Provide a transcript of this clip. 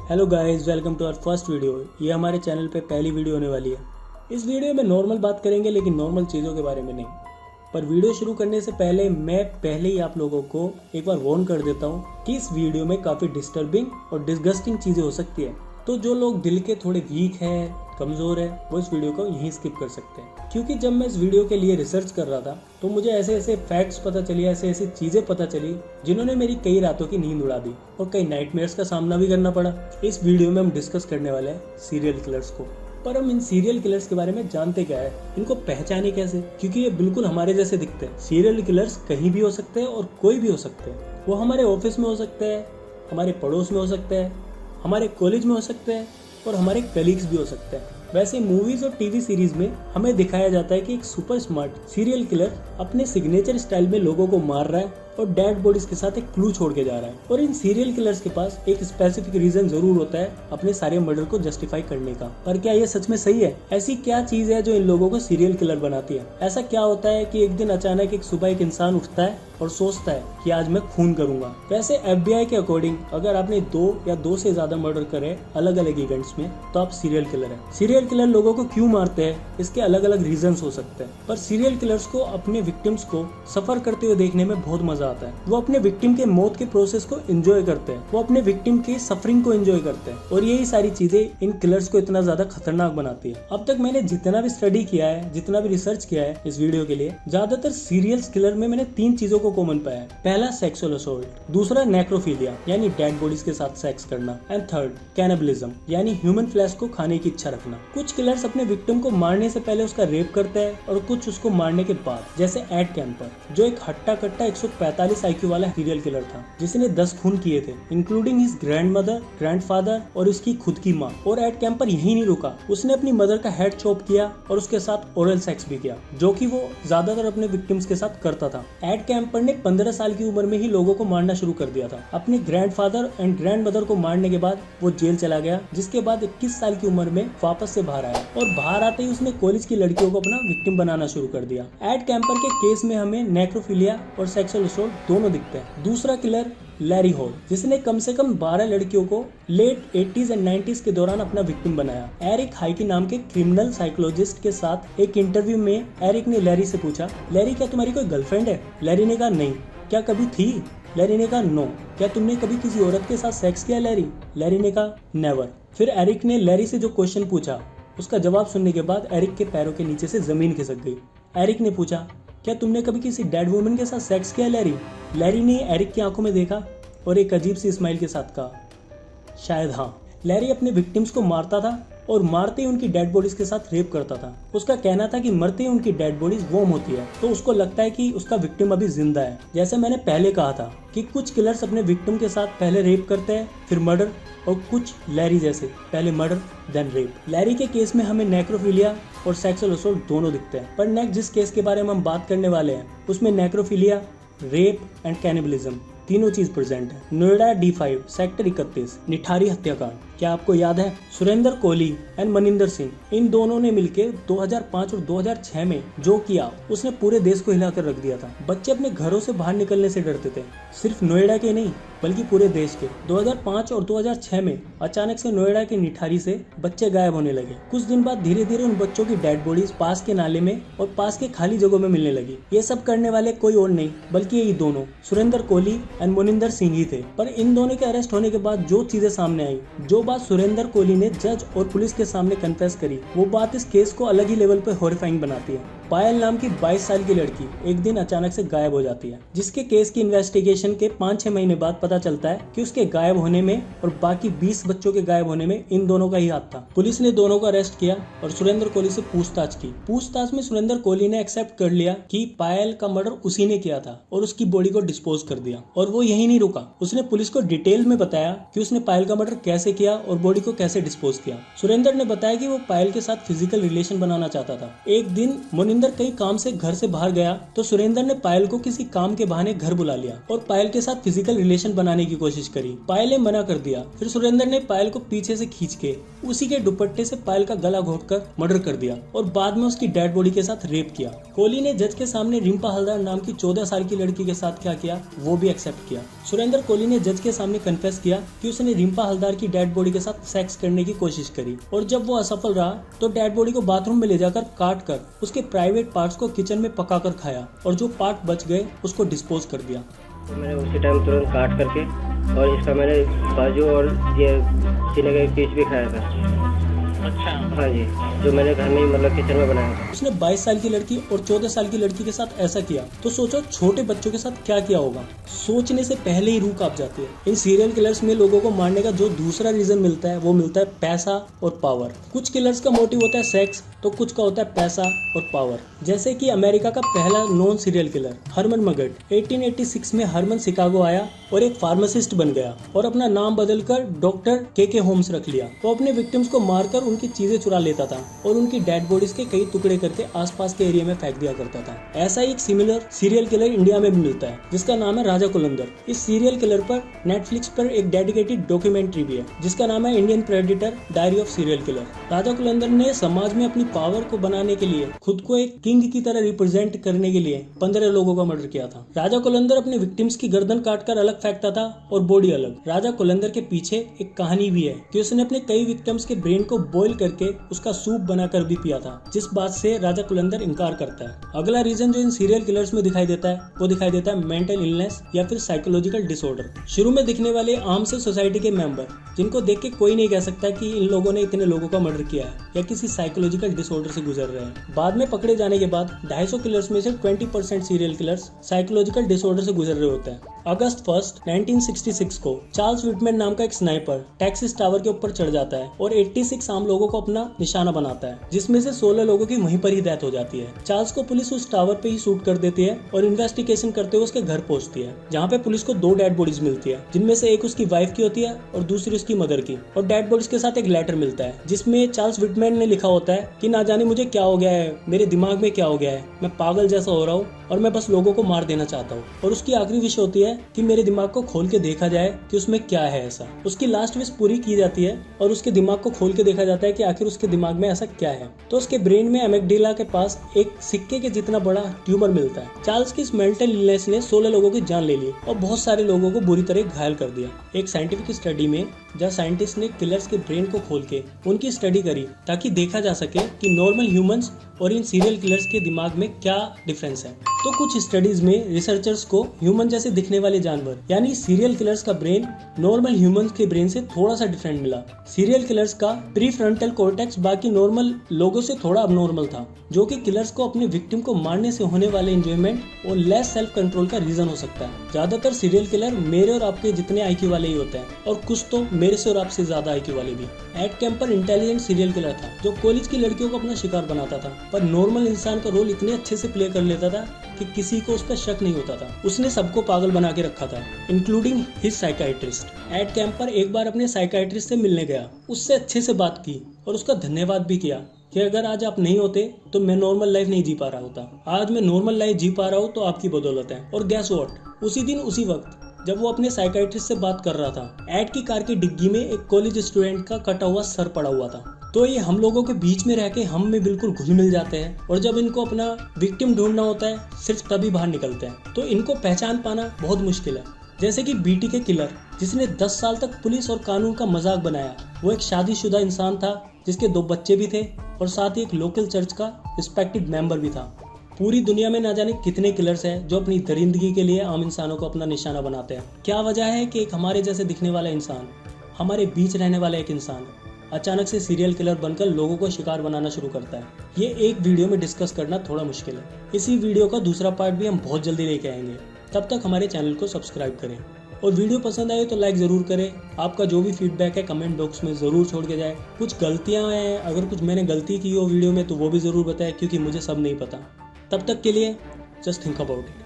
Hello guys, welcome to our first video. ये हमारे channel पे पहली वीडियो होने वाली है। इस वीडियो में नॉर्मल बात करेंगे, लेकिन नॉर्मल चीज़ों के बारे में नहीं। पर वीडियो शुरू करने से पहले मैं पहले ही आप लोगों को एक बार वार्न कर देता हूँ कि इस वीडियो में काफ़ी डिस्टर्बिंग और डिस्गस्टिंग चीज़ें हो सकती है। तो जो लोग दिल के थोड़े वीक हैं, कमज़ोर है, वो इस वीडियो को यहीं स्किप कर सकते हैं। क्योंकि जब मैं इस वीडियो के लिए रिसर्च कर रहा था तो मुझे ऐसे ऐसे फैक्ट्स पता चली, ऐसे ऐसी चीज़ें पता चली जिन्होंने मेरी कई रातों की नींद उड़ा दी और कई नाइटमेयर्स का सामना भी करना पड़ा। इस वीडियो में हम डिस्कस करने वाले हैं सीरियल किलर्स को। पर हम इन सीरियल किलर्स के बारे में जानते क्या है, इनको पहचाने कैसे, क्योंकि ये बिल्कुल हमारे जैसे दिखते हैं। सीरियल किलर्स कहीं भी हो सकते हैं और कोई भी हो सकते हैं। वो हमारे ऑफिस में हो सकते हैं, हमारे पड़ोस में हो सकते हैं, हमारे कॉलेज में हो सकते हैं और हमारे कलीग्स भी हो सकते हैं। वैसे मूवीज और टीवी सीरीज में हमें दिखाया जाता है कि एक सुपर स्मार्ट सीरियल किलर अपने सिग्नेचर स्टाइल में लोगों को मार रहा है और डेड बॉडीज के साथ एक क्लू छोड़ के जा रहा है। और इन सीरियल किलर्स के पास एक स्पेसिफिक रीजन जरूर होता है अपने सारे मर्डर को जस्टिफाई करने का। पर क्या ये सच में सही है? ऐसी क्या चीज है जो इन लोगों को सीरियल किलर बनाती है? ऐसा क्या होता है कि एक दिन अचानक एक सुबह एक इंसान उठता है और सोचता है कि आज मैं खून करूंगा? वैसे FBI के अकॉर्डिंग अगर आपने 2 या 2 से ज्यादा मर्डर करे अलग अलग इवेंट्स में तो आप सीरियल किलर है। सीरियल किलर लोगों को क्यों मारते हैं, इसके अलग अलग रीजंस हो सकते हैं। पर सीरियल किलर्स को अपने विक्टिम्स को सफर करते हुए देखने में बहुत मजा आता है। वो अपने विक्टिम के मौत के प्रोसेस को एंजॉय करते हैं, वो अपने विक्टिम की सफरिंग को एंजॉय करते हैं। और यही सारी चीजें इन किलर्स को इतना ज्यादा खतरनाक बनाती है। अब तक मैंने जितना भी स्टडी किया है, जितना भी रिसर्च किया है इस वीडियो के लिए, ज्यादातर सीरियल किलर में मैंने 3 चीजों को कॉमन पाया है। पहला सेक्सुअल असॉल्ट, दूसरा नेक्रोफिलिया यानी डेड बॉडीज के साथ सेक्स करना, एंड थर्ड कैनिबलिज्म यानी ह्यूमन फ्लैश को खाने की इच्छा रखना। कुछ किलर्स अपने विक्टिम को मारने से पहले उसका रेप करते हैं और कुछ उसको मारने के बाद, जैसे एड कैंपर, जो एक हट्टा कट्टा 145 IQ वाला सीरियल किलर था जिसने 10 खून किए थे, इंक्लूडिंग हिज ग्रैंडमदर, ग्रैंडफादर और उसकी खुद की माँ। और एड कैंपर यही नहीं रुका, उसने अपनी मदर का हेड चॉप किया और उसके साथ ओरल सेक्स भी किया, जो कि वो ज्यादातर अपने विक्टिम्स के साथ करता था। एड कैंपर ने 15 साल की उम्र में ही लोगों को मारना शुरू कर दिया था। अपने ग्रैंडफादर एंड ग्रैंडमदर को मारने के बाद वो जेल चला गया, जिसके बाद 21 साल की उम्र में वापस से बाहर आया और बाहर आते ही उसने कॉलेज की लड़कियों को अपना विक्टिम बनाना शुरू कर दिया। एड कैंपर के केस में हमें नेक्रोफिलिया और सेक्सुअल असॉल्ट दोनों दिखते हैं। दूसरा किलर लैरी हॉल, जिसने कम से कम 12 लड़कियों को लेट 80s एंड 90s के दौरान अपना विक्टिम बनाया। एरिक हाइकी नाम के क्रिमिनल साइकोलॉजिस्ट के साथ एक इंटरव्यू में एरिक ने लैरी से पूछा, लैरी क्या तुम्हारी कोई गर्लफ्रेंड है? लैरी ने कहा नहीं। क्या कभी थी? लैरी ने कहा नो। क्या तुमने कभी किसी औरत के साथ सेक्स किया? लैरी ने कहा नेवर। फिर एरिक ने लैरी से जो क्वेश्चन पूछा उसका जवाब सुनने के बाद एरिक के पैरों के नीचे से जमीन खिसक गई। एरिक ने पूछा, क्या तुमने कभी किसी डेड वुमन के साथ सेक्स किया? लैरी ने एरिक की आंखों में देखा और एक अजीब सी स्माइल के साथ कहा, शायद हाँ। लैरी अपने विक्टिम्स को मारता था और मारते ही उनकी डेड बॉडीज के साथ रेप करता था। उसका कहना था कि मरते ही उनकी डेड बॉडीज वार्म होती है, तो उसको लगता है कि उसका विक्टिम अभी जिंदा है। जैसे मैंने पहले कहा था कि कुछ किलर्स अपने विक्टिम के साथ पहले रेप करते हैं फिर मर्डर, और कुछ लैरी जैसे पहले मर्डर देन रेप। लैरी के केस में हमें नेक्रोफिलिया और सेक्सुअल असॉल्ट दोनों दिखते हैं। पर नेक्स्ट जिस केस के बारे में हम बात करने वाले हैं उसमें नेक्रोफिलिया, रेप एंड कैनिबलिज्म तीनों चीज प्रेजेंट है। नोएडा D5 सेक्टर 31 निठारी हत्याकांड। क्या आपको याद है? सुरेंद्र कोहली एंड मनिंदर सिंह, इन दोनों ने मिलकर 2005 और 2006 में जो किया उसने पूरे देश को हिलाकर रख दिया था। बच्चे अपने घरों से बाहर निकलने से डरते थे, सिर्फ नोएडा के नहीं बल्कि पूरे देश के। 2005 और 2006 में अचानक से नोएडा के निठारी से बच्चे गायब होने लगे। कुछ दिन बाद धीरे धीरे उन बच्चों की डेड बॉडीज पास के नाले में और पास के खाली जगहों में मिलने लगी। ये सब करने वाले कोई और नहीं बल्कि यही दोनों सुरेंद्र कोहली एंड मनिंदर सिंह ही थे। पर इन दोनों के अरेस्ट होने के बाद जो चीजें सामने आई, जो बात सुरेंद्र कोहली ने जज और पुलिस के सामने कन्फेस करी, वो बात इस केस को अलग ही लेवल पे हॉरिफाइंग बनाती है। पायल नाम की 22 साल की लड़की एक दिन अचानक से गायब हो जाती है, जिसके केस की इन्वेस्टिगेशन के 5-6 महीने बाद पता चलता है कि उसके गायब होने में और बाकी 20 बच्चों के गायब होने में इन दोनों का ही हाथ था। पुलिस ने दोनों को अरेस्ट किया और सुरेंद्र कोहली से पूछताछ की। पूछताछ में सुरेंद्र कोहली ने एक्सेप्ट कर लिया कि पायल का मर्डर उसी ने किया था और उसकी बॉडी को डिस्पोज कर दिया। और वो यही नहीं रुका, उसने पुलिस को डिटेल में बताया कि उसने पायल का मर्डर कैसे किया और बॉडी को कैसे डिस्पोज किया। सुरेंद्र ने बताया कि वो पायल के साथ फिजिकल रिलेशन बनाना चाहता था। एक दिन रविंदर कई काम से घर से बाहर गया तो सुरेंद्र ने पायल को किसी काम के बहाने घर बुला लिया और पायल के साथ फिजिकल रिलेशन बनाने की कोशिश करी। पायल ने मना कर दिया। फिर सुरेंद्र ने पायल को पीछे से खींच के उसी के दुपट्टे से पायल का गला घोंटकर मर्डर कर दिया और बाद में उसकी डेड बॉडी के साथ रेप किया। कोहली ने जज के सामने रिम्पा हलदार नाम की 14 साल की लड़की के साथ क्या किया वो भी एक्सेप्ट किया। सुरेंद्र कोहली ने जज के सामने कन्फेस किया कि उसने रिम्पा हलदार की डेड बॉडी के साथ सेक्स करने की कोशिश करी और जब वो असफल रहा तो डेड बॉडी को बाथरूम में ले जाकर काट कर उसके प्राइवेट पार्ट्स को किचन में पकाकर खाया और जो पार्ट बच गए उसको डिस्पोज कर दिया। तो मैंने उसी टाइम तुरंत काट करके और इसका मैंने बाजू और ये सीने का एक पीस भी खाया था। अच्छा। हाँ जी, जो मैंने घर में मतलब किचन में बनाया था। उसने 22 साल की लड़की और 14 साल की लड़की के साथ ऐसा किया तो सोचो छोटे बच्चों के साथ क्या किया होगा। सोचने से पहले ही रूह कांप जाती है। इन सीरियल किलर्स में लोगों को मारने का जो दूसरा रीजन मिलता है वो मिलता है पैसा और पावर। कुछ किलर्स का मोटिव होता है सेक्स तो कुछ का होता है पैसा और पावर। जैसे कि अमेरिका का पहला नॉन सीरियल किलर हरमन मगट 1886 में हरमन शिकागो आया और एक फार्मासिस्ट बन गया और अपना नाम बदलकर डॉक्टर के होम्स रख लिया। वो अपने विक्टिम्स को मारकर उनकी चीजें चुरा लेता था और उनकी डेड बॉडीज के कई टुकड़े करके आसपास के एरिया में फेंक दिया करता था। ऐसा ही एक सिमिलर सीरियल किलर इंडिया में भी मिलता है जिसका नाम है राजा कुलंदर। इस सीरियल किलर पर नेटफ्लिक्स पर एक डेडिकेटेड डॉक्यूमेंट्री भी है जिसका नाम है Indian predator diary of serial killer. Raja Kolander ने समाज में अपनी पावर को बनाने के लिए खुद को एक किंग की तरह रिप्रेजेंट करने के लिए 15 लोगों का मर्डर किया था। राजा कुलंदर अपने विक्टिम्स की गर्दन काटकर अलग फेंकता था और बॉडी अलग। राजा कुलंदर के पीछे एक कहानी भी है कि उसने अपने कई विक्टिम्स के ब्रेन को बॉईल करके उसका सूप बनाकर भी पिया था, जिस बात से राजा कुलंदर इनकार करता है। अगला रीजन जो इन सीरियल किलर्स में दिखाई देता है वो दिखाई देता है मेंटल इलनेस या फिर साइकोलॉजिकल डिसऑर्डर। शुरू में दिखने वाले आम से सोसाइटी के मेंबर जिनको देख के कोई नहीं कह सकता कि इन लोगों ने इतने लोगों का मर्डर किया है या किसी साइकोलॉजिकल डिसऑर्डर से गुजर रहे हैं। बाद में पकड़े जाने के बाद 250 किलर्स में से 20% सीरियल किलर्स साइकोलॉजिकल डिसऑर्डर से गुजर रहे होते हैं। अगस्त 1, 1966 को चार्ल्स विटमैन नाम का एक स्नाइपर टेक्सास टावर के ऊपर चढ़ जाता है और 86 आम लोगों को अपना निशाना बनाता है, जिसमें से 16 लोगों की वहीं पर ही डेथ हो जाती है। चार्ल्स को पुलिस उस टावर पे ही शूट कर देती है और इन्वेस्टिगेशन करते हुए उसके घर पहुंचती है, जहाँ पे पुलिस को 2 डेड बॉडीज मिलती है, जिनमें से एक उसकी वाइफ की होती है और दूसरी उसकी मदर की। और डेड बॉडीज के साथ एक लेटर मिलता है जिसमें चार्ल्स विटमैन ने लिखा होता है कि ना जाने मुझे क्या हो गया है, मेरे दिमाग में क्या हो गया है, मैं पागल जैसा हो रहा हूँ और मैं बस लोगों को मार देना चाहता हूँ। और उसकी आखिरी विश होती है कि मेरे दिमाग को खोल के देखा जाए कि उसमें क्या है ऐसा। उसकी लास्ट विश पूरी की जाती है और उसके दिमाग को खोल के देखा जाता है कि आखिर उसके दिमाग में ऐसा क्या है। तो उसके ब्रेन में एमेगडाला के पास एक सिक्के के जितना बड़ा ट्यूमर मिलता है। चार्ल्स की इस मेंटल इलनेस ने 16 लोगों की जान ले ली और बहुत सारे लोगों को बुरी तरह घायल कर दिया। एक साइंटिफिक स्टडी में जहाँ साइंटिस्ट ने किलर्स के ब्रेन को खोल के उनकी स्टडी करी ताकि देखा जा सके कि नॉर्मल ह्यूमंस और इन सीरियल किलर्स के दिमाग में क्या डिफरेंस है। तो कुछ स्टडीज में रिसर्चर्स को ह्यूमन जैसे दिखने वाले जानवर यानी सीरियल किलर्स का ब्रेन नॉर्मल ह्यूमंस के ब्रेन से थोड़ा सा डिफरेंट मिला। सीरियल किलर्स का प्रीफ्रंटल कॉर्टेक्स बाकी नॉर्मल लोगों से थोड़ा अबनॉर्मल था, जो कि किलर्स को अपने विक्टिम को मारने से होने वाले एंजॉयमेंट और लेस सेल्फ कंट्रोल का रीजन हो सकता है। ज्यादातर सीरियल किलर मेरे और आपके जितने आईक्यू वाले ही होते हैं और कुछ तो मेरे से और आपसे ज्यादा आईक्यू वाले भी। Ed Kemper intelligent serial killer था जो कॉलेज की लड़कियों को अपना शिकार बनाता था, पर नॉर्मल इंसान का रोल इतने अच्छे से प्ले कर लेता था कि किसी को उस पर शक नहीं होता था। उसने सबको पागल बना के रखा था, including his psychiatrist. Ed Kemper एक बार अपने साइकाइट्रिस्ट से मिलने गया, उससे अच्छे से बात की और उसका धन्यवाद भी किया कि अगर आज आप नहीं होते तो मैं नॉर्मल लाइफ नहीं जी पा रहा होता। आज मैं नॉर्मल लाइफ जी पा रहा हूँ तो आपकी बदौलत है। और गैस व्हाट, उसी दिन उसी वक्त जब वो अपने साइकाइट्रिस्ट से बात कर रहा था, एड की कार की डिग्गी में एक कॉलेज स्टूडेंट का कटा हुआ सर पड़ा हुआ था। तो ये हम लोगों के बीच में रह के हम में बिल्कुल घुल मिल जाते हैं और जब इनको अपना विक्टिम ढूंढना होता है सिर्फ तभी बाहर निकलते हैं। तो इनको पहचान पाना बहुत मुश्किल है। जैसे कि बीटी के किलर जिसने 10 साल तक पुलिस और कानून का मजाक बनाया, वो एक शादीशुदा इंसान था जिसके 2 बच्चे भी थे और साथ ही एक लोकल चर्च का रिस्पेक्टेड मेंबर भी था। पूरी दुनिया में ना जाने कितने किलर्स हैं जो अपनी दरिंदगी के लिए आम इंसानों को अपना निशाना बनाते हैं। क्या वजह है कि एक हमारे जैसे दिखने वाला इंसान, हमारे बीच रहने वाला एक इंसान अचानक से सीरियल किलर बनकर लोगों को शिकार बनाना शुरू करता है? ये एक वीडियो में डिस्कस करना थोड़ा मुश्किल है। इसी वीडियो का दूसरा पार्ट भी हम बहुत जल्दी लेके आएंगे। तब तक हमारे चैनल को सब्सक्राइब करें और वीडियो पसंद आए तो लाइक ज़रूर करें। आपका जो भी फीडबैक है कमेंट बॉक्स में ज़रूर छोड़ के जाए। कुछ गलतियाँ हैं, अगर कुछ मैंने गलती की हो वीडियो में तो वो भी ज़रूर बताएं, क्योंकि मुझे सब नहीं पता। तब तक के लिए जस्ट थिंक अबाउट इट।